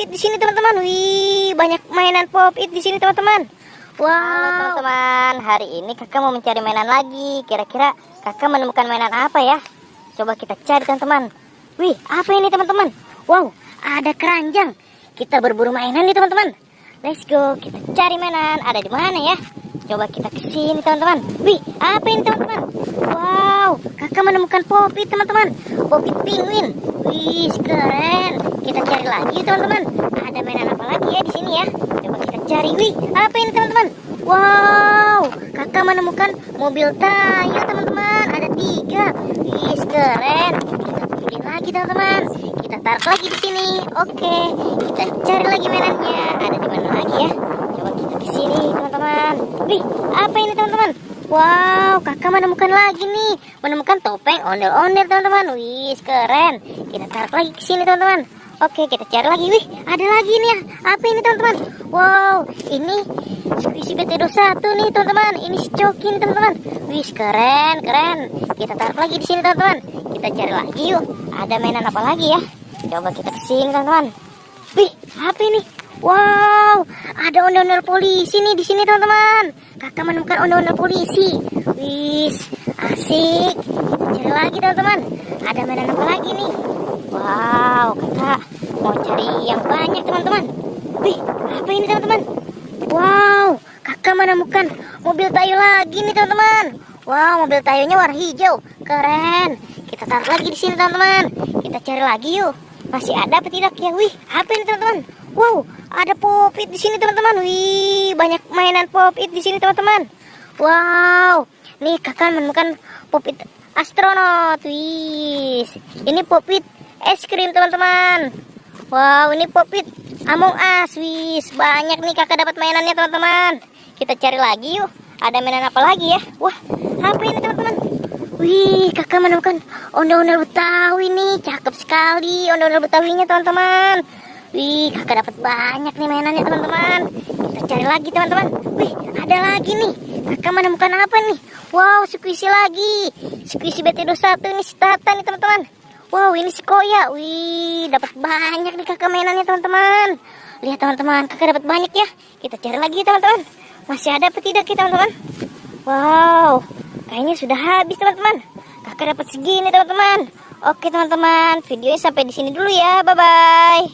Pop-It di sini teman-teman. Wih, banyak mainan Pop-It di sini teman-teman. Wow. Halo teman-teman, hari ini kakak mau mencari mainan lagi. Kira-kira kakak menemukan mainan apa ya? Coba kita cari teman-teman. Wih, apa ini teman-teman? Wow, ada keranjang. Kita berburu mainan nih teman-teman. Let's go, kita cari mainan. Ada di mana ya? Coba kita ke sini teman-teman. Wih, apa ini teman-teman? Wow, kakak menemukan Pop-It teman-teman. Pop-It penguin. Wih, keren. Kita cari lagi teman-teman. Ada mainan apa lagi ya di sini ya? Coba kita cari. Wih, apa ini teman-teman? Wow, kakak menemukan mobil Tayo teman-teman. Ada 3. Wih, keren. Kita pilih lagi teman-teman. Kita taruh lagi di sini. Oke, kita cari lagi mainannya. Ada di mana lagi ya? Coba kita ke sini teman-teman. Wih, apa ini teman-teman? Wow, kakak menemukan lagi nih. Menemukan topeng ondel-ondel teman-teman. Wih, keren. Kita taruh lagi ke sini teman-teman. Oke, kita cari lagi. Wih, ada lagi nih ya. Apa ini teman-teman? Wow, ini Squishy BT21 nih teman-teman. Ini si Coki nih teman-teman. Wih, keren, keren. Kita taruh lagi di sini teman-teman. Kita cari lagi yuk. Ada mainan apa lagi ya? Coba kita ke sini teman-teman. Wih, apa ini? Wow, ada ondel-ondel polisi nih di sini teman-teman. Kakak menemukan ondel-ondel polisi. Wih, asik. Cari lagi teman-teman. Ada mainan apa lagi nih? Wow, kakak mau cari yang banyak teman-teman. Wih, apa ini teman-teman? Wow, kakak menemukan mobil Tayo lagi nih teman-teman. Wow, mobil Tayonya warna hijau. Keren. Kita taruh lagi di sini teman-teman. Kita cari lagi yuk. Masih ada apa tidak ya? Wih, apa ini teman-teman? Wow, ada Pop-It di sini teman-teman. Wih, banyak mainan Pop-It di sini teman-teman. Wow, nih kakak menemukan Pop-It astronot. Wih, ini Pop-It es krim teman-teman. Wow, ini Pop-It Among Us. Wih, banyak nih kakak dapat mainannya teman-teman. Kita cari lagi yuk. Ada mainan apa lagi ya? Wah, apa ini teman-teman? Wih, kakak menemukan ondel-ondel Betawi nih. Cakep sekali ondel-ondel Betawinya teman-teman. Wih, kakak dapat banyak nih mainannya teman-teman. Kita cari lagi teman-teman. Wih, ada lagi nih. Kakak menemukan apa nih? Wow, Squishy lagi. Squishy BT21 ini si Tata nih teman-teman. Wow, ini si Koya. Wih, dapat banyak nih kakak mainannya teman-teman. Lihat teman-teman, kakak dapat banyak ya. Kita cari lagi teman-teman. Masih ada apa tidak ya teman-teman? Wow, kayaknya sudah habis teman-teman. Kakak dapat segini teman-teman. Oke teman-teman, videonya sampai di sini dulu ya. Bye-bye.